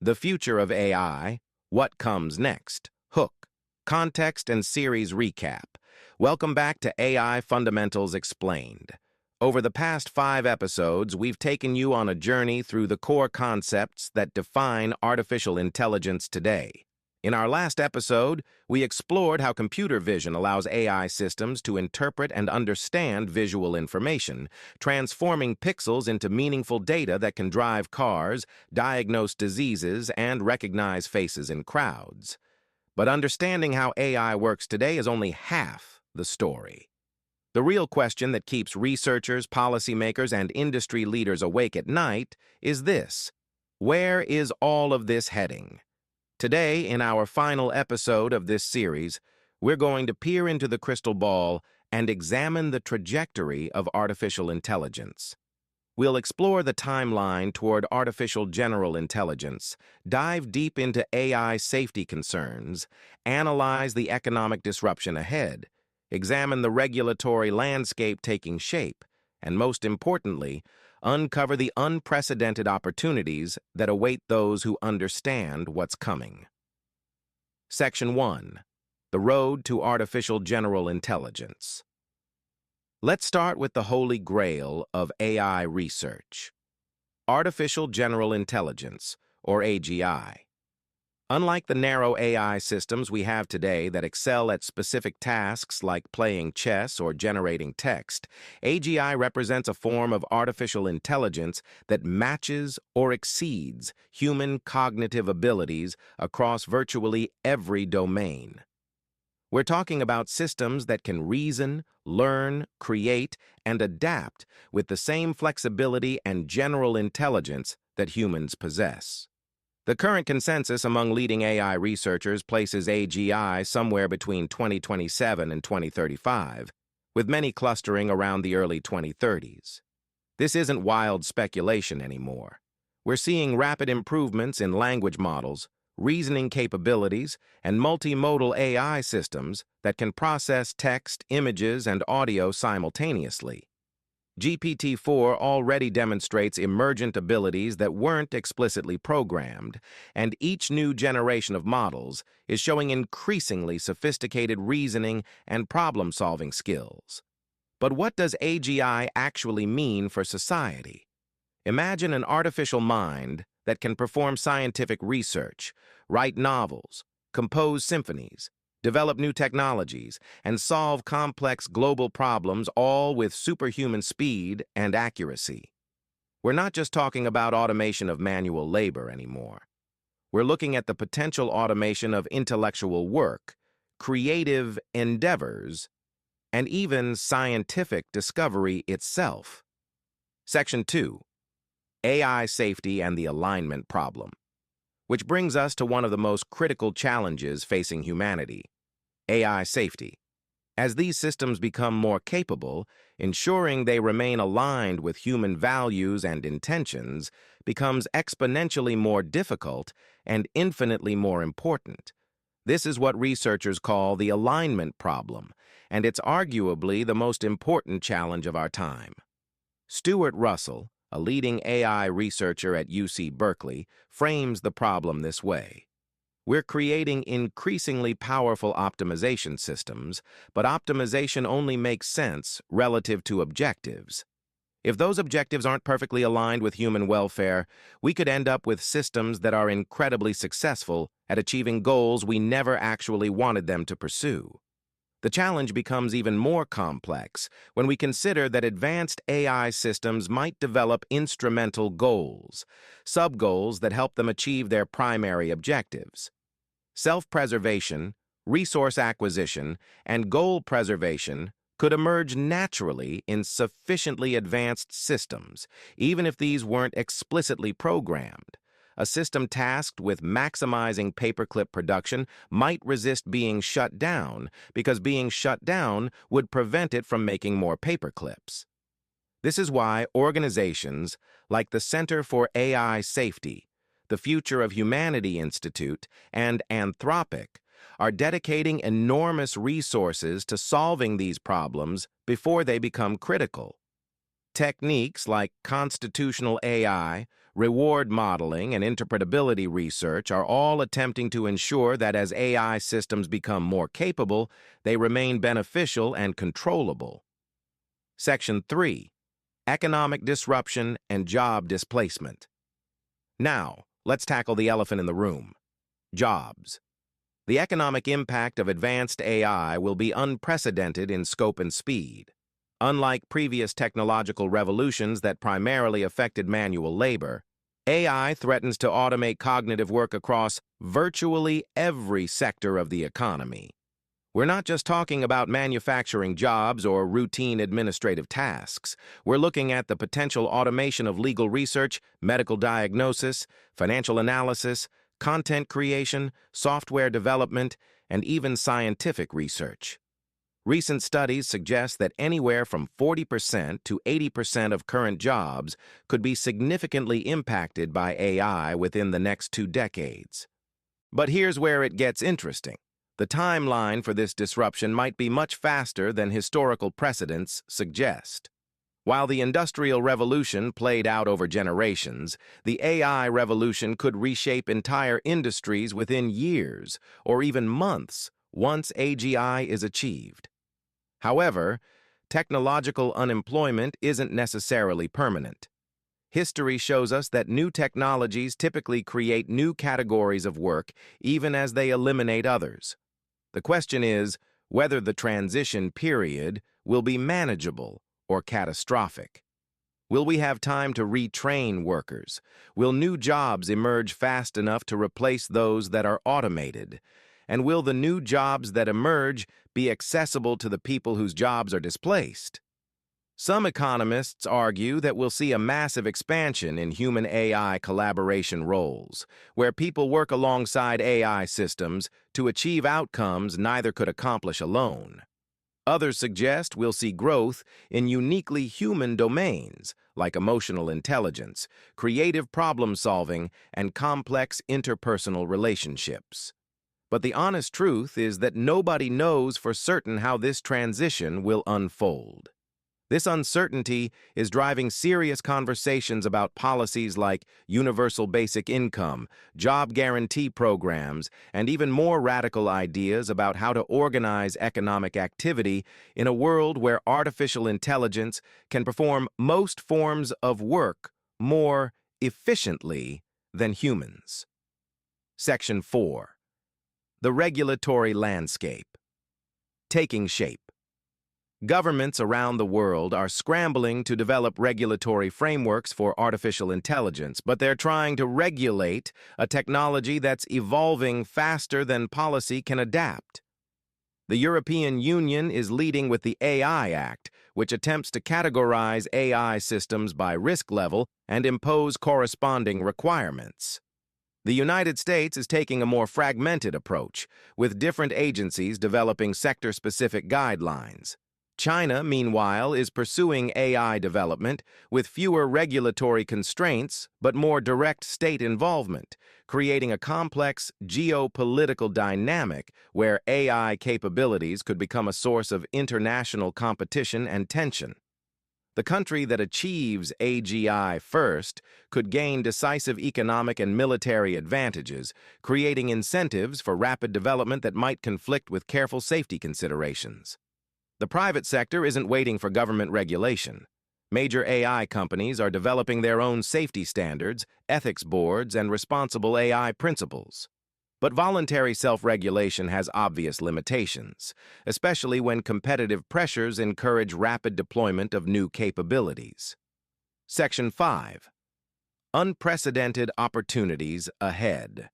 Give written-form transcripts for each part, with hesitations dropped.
The Future of AI, What Comes Next, Hook, Context and Series Recap. Welcome back to AI Fundamentals Explained. Over the past 5 episodes, we've taken you on a journey through the core concepts that define artificial intelligence today. In our last episode, we explored how computer vision allows AI systems to interpret and understand visual information, transforming pixels into meaningful data that can drive cars, diagnose diseases, and recognize faces in crowds. But understanding how AI works today is only half the story. The real question that keeps researchers, policymakers, and industry leaders awake at night is this: where is all of this heading? Today, in our final episode of this series, we're going to peer into the crystal ball and examine the trajectory of artificial intelligence. We'll explore the timeline toward artificial general intelligence, dive deep into AI safety concerns, analyze the economic disruption ahead, examine the regulatory landscape taking shape, and most importantly, uncover the unprecedented opportunities that await those who understand what's coming. Section 1. The Road to Artificial General Intelligence. Let's start with the holy grail of AI research: Artificial General Intelligence, or AGI. Unlike the narrow AI systems we have today that excel at specific tasks like playing chess or generating text, AGI represents a form of artificial intelligence that matches or exceeds human cognitive abilities across virtually every domain. We're talking about systems that can reason, learn, create, and adapt with the same flexibility and general intelligence that humans possess. The current consensus among leading AI researchers places AGI somewhere between 2027 and 2035, with many clustering around the early 2030s. This isn't wild speculation anymore. We're seeing rapid improvements in language models, reasoning capabilities, and multimodal AI systems that can process text, images, and audio simultaneously. GPT-4 already demonstrates emergent abilities that weren't explicitly programmed, and each new generation of models is showing increasingly sophisticated reasoning and problem-solving skills. But what does AGI actually mean for society? Imagine an artificial mind that can perform scientific research, write novels, compose symphonies, develop new technologies, and solve complex global problems, all with superhuman speed and accuracy. We're not just talking about automation of manual labor anymore. We're looking at the potential automation of intellectual work, creative endeavors, and even scientific discovery itself. Section 2. AI Safety and the Alignment Problem. Which brings us to one of the most critical challenges facing humanity: AI safety. As these systems become more capable, ensuring they remain aligned with human values and intentions becomes exponentially more difficult and infinitely more important. This is what researchers call the alignment problem, and it's arguably the most important challenge of our time. Stuart Russell, a leading AI researcher at UC Berkeley, frames the problem this way: we're creating increasingly powerful optimization systems, but optimization only makes sense relative to objectives. If those objectives aren't perfectly aligned with human welfare, we could end up with systems that are incredibly successful at achieving goals we never actually wanted them to pursue. The challenge becomes even more complex when we consider that advanced AI systems might develop instrumental goals, sub-goals that help them achieve their primary objectives. Self-preservation, resource acquisition, and goal preservation could emerge naturally in sufficiently advanced systems, even if these weren't explicitly programmed. A system tasked with maximizing paperclip production might resist being shut down because being shut down would prevent it from making more paperclips. This is why organizations like the Center for AI Safety, the Future of Humanity Institute, and Anthropic are dedicating enormous resources to solving these problems before they become critical. Techniques like constitutional AI, reward modeling, and interpretability research are all attempting to ensure that as AI systems become more capable, they remain beneficial and controllable. Section 3. Economic disruption and job displacement. Now, let's tackle the elephant in the room: jobs. The economic impact of advanced AI will be unprecedented in scope and speed. Unlike previous technological revolutions that primarily affected manual labor, AI threatens to automate cognitive work across virtually every sector of the economy. We're not just talking about manufacturing jobs or routine administrative tasks. We're looking at the potential automation of legal research, medical diagnosis, financial analysis, content creation, software development, and even scientific research. Recent studies suggest that anywhere from 40% to 80% of current jobs could be significantly impacted by AI within the next 2 decades. But here's where it gets interesting. The timeline for this disruption might be much faster than historical precedents suggest. While the Industrial Revolution played out over generations, the AI revolution could reshape entire industries within years or even months once AGI is achieved. However, technological unemployment isn't necessarily permanent. History shows us that new technologies typically create new categories of work even as they eliminate others. The question is whether the transition period will be manageable or catastrophic. Will we have time to retrain workers? Will new jobs emerge fast enough to replace those that are automated? And will the new jobs that emerge be accessible to the people whose jobs are displaced? Some economists argue that we'll see a massive expansion in human-AI collaboration roles, where people work alongside AI systems to achieve outcomes neither could accomplish alone. Others suggest we'll see growth in uniquely human domains, like emotional intelligence, creative problem-solving, and complex interpersonal relationships. But the honest truth is that nobody knows for certain how this transition will unfold. This uncertainty is driving serious conversations about policies like universal basic income, job guarantee programs, and even more radical ideas about how to organize economic activity in a world where artificial intelligence can perform most forms of work more efficiently than humans. Section 4. The regulatory landscape. Taking shape. Governments around the world are scrambling to develop regulatory frameworks for artificial intelligence, but they're trying to regulate a technology that's evolving faster than policy can adapt. The European Union is leading with the AI Act, which attempts to categorize AI systems by risk level and impose corresponding requirements. The United States is taking a more fragmented approach, with different agencies developing sector-specific guidelines. China, meanwhile, is pursuing AI development with fewer regulatory constraints but more direct state involvement, creating a complex geopolitical dynamic where AI capabilities could become a source of international competition and tension. The country that achieves AGI first could gain decisive economic and military advantages, creating incentives for rapid development that might conflict with careful safety considerations. The private sector isn't waiting for government regulation. Major AI companies are developing their own safety standards, ethics boards, and responsible AI principles. But voluntary self-regulation has obvious limitations, especially when competitive pressures encourage rapid deployment of new capabilities. Section 5. Unprecedented opportunities ahead.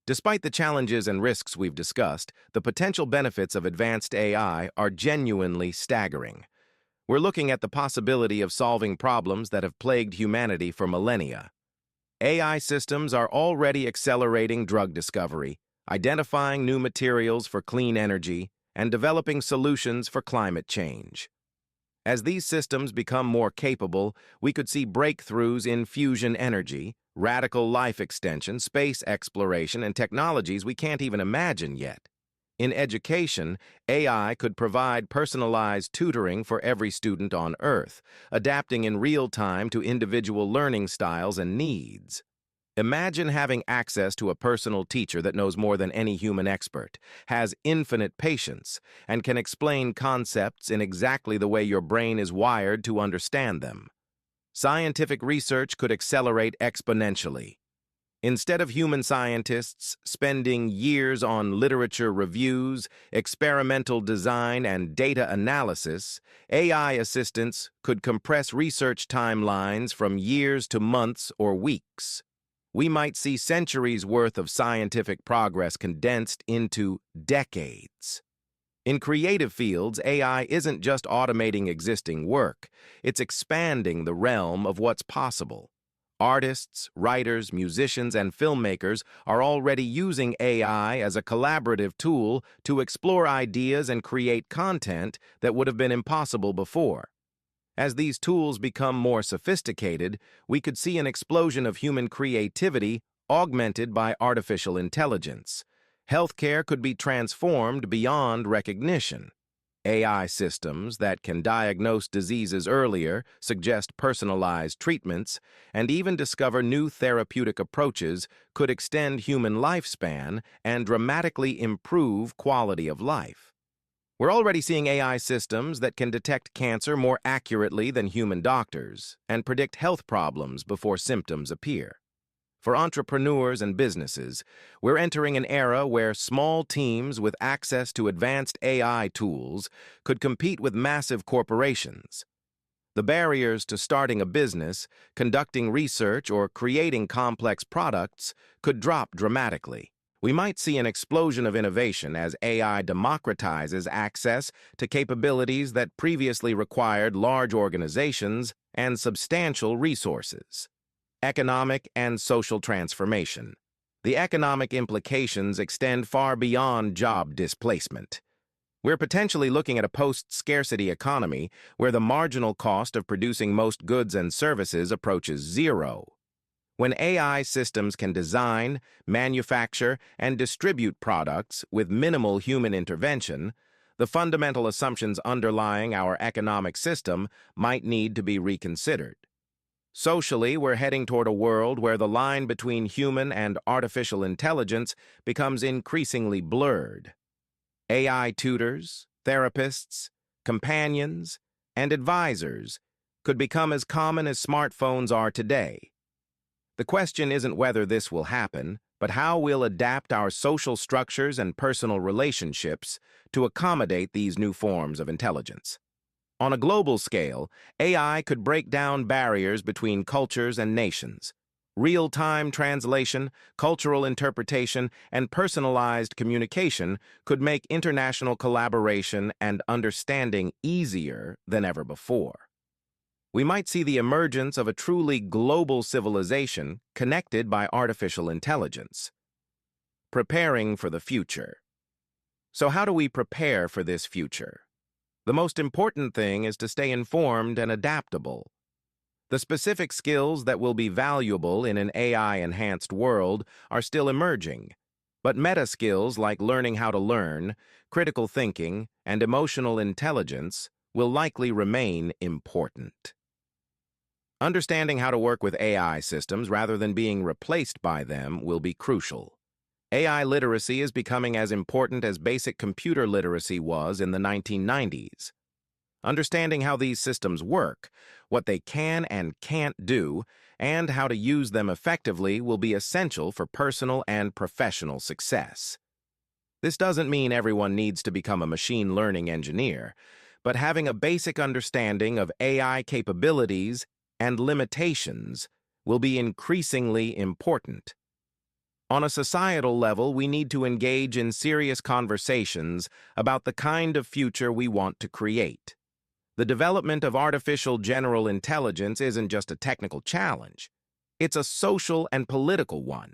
Despite the challenges and risks we've discussed, the potential benefits of advanced AI are genuinely staggering. We're looking at the possibility of solving problems that have plagued humanity for millennia. AI systems are already accelerating drug discovery, identifying new materials for clean energy, and developing solutions for climate change. As these systems become more capable, we could see breakthroughs in fusion energy, radical life extension, space exploration, and technologies we can't even imagine yet. In education, AI could provide personalized tutoring for every student on Earth, adapting in real time to individual learning styles and needs. Imagine having access to a personal teacher that knows more than any human expert, has infinite patience, and can explain concepts in exactly the way your brain is wired to understand them. Scientific research could accelerate exponentially. Instead of human scientists spending years on literature reviews, experimental design, and data analysis, AI assistants could compress research timelines from years to months or weeks. We might see centuries' worth of scientific progress condensed into decades. In creative fields, AI isn't just automating existing work, it's expanding the realm of what's possible. Artists, writers, musicians, and filmmakers are already using AI as a collaborative tool to explore ideas and create content that would have been impossible before. As these tools become more sophisticated, we could see an explosion of human creativity augmented by artificial intelligence. Healthcare could be transformed beyond recognition. AI systems that can diagnose diseases earlier, suggest personalized treatments, and even discover new therapeutic approaches could extend human lifespan and dramatically improve quality of life. We're already seeing AI systems that can detect cancer more accurately than human doctors and predict health problems before symptoms appear. For entrepreneurs and businesses, we're entering an era where small teams with access to advanced AI tools could compete with massive corporations. The barriers to starting a business, conducting research, or creating complex products could drop dramatically. We might see an explosion of innovation as AI democratizes access to capabilities that previously required large organizations and substantial resources. Economic and social transformation. The economic implications extend far beyond job displacement. We're potentially looking at a post-scarcity economy where the marginal cost of producing most goods and services approaches zero. When AI systems can design, manufacture, and distribute products with minimal human intervention, the fundamental assumptions underlying our economic system might need to be reconsidered. Socially, we're heading toward a world where the line between human and artificial intelligence becomes increasingly blurred. AI tutors, therapists, companions, and advisors could become as common as smartphones are today. The question isn't whether this will happen, but how we'll adapt our social structures and personal relationships to accommodate these new forms of intelligence. On a global scale, AI could break down barriers between cultures and nations. Real-time translation, cultural interpretation, and personalized communication could make international collaboration and understanding easier than ever before. We might see the emergence of a truly global civilization connected by artificial intelligence. Preparing for the future. So how do we prepare for this future? The most important thing is to stay informed and adaptable. The specific skills that will be valuable in an AI-enhanced world are still emerging, but meta skills like learning how to learn, critical thinking, and emotional intelligence will likely remain important. Understanding how to work with AI systems rather than being replaced by them will be crucial. AI literacy is becoming as important as basic computer literacy was in the 1990s. Understanding how these systems work, what they can and can't do, and how to use them effectively will be essential for personal and professional success. This doesn't mean everyone needs to become a machine learning engineer, but having a basic understanding of AI capabilities and limitations will be increasingly important. On a societal level, we need to engage in serious conversations about the kind of future we want to create. The development of artificial general intelligence isn't just a technical challenge. It's a social and political one.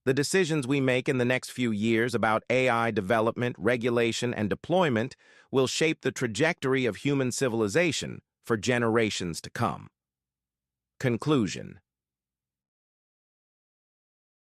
The decisions we make in the next few years about AI development, regulation, and deployment will shape the trajectory of human civilization for generations to come. Conclusion.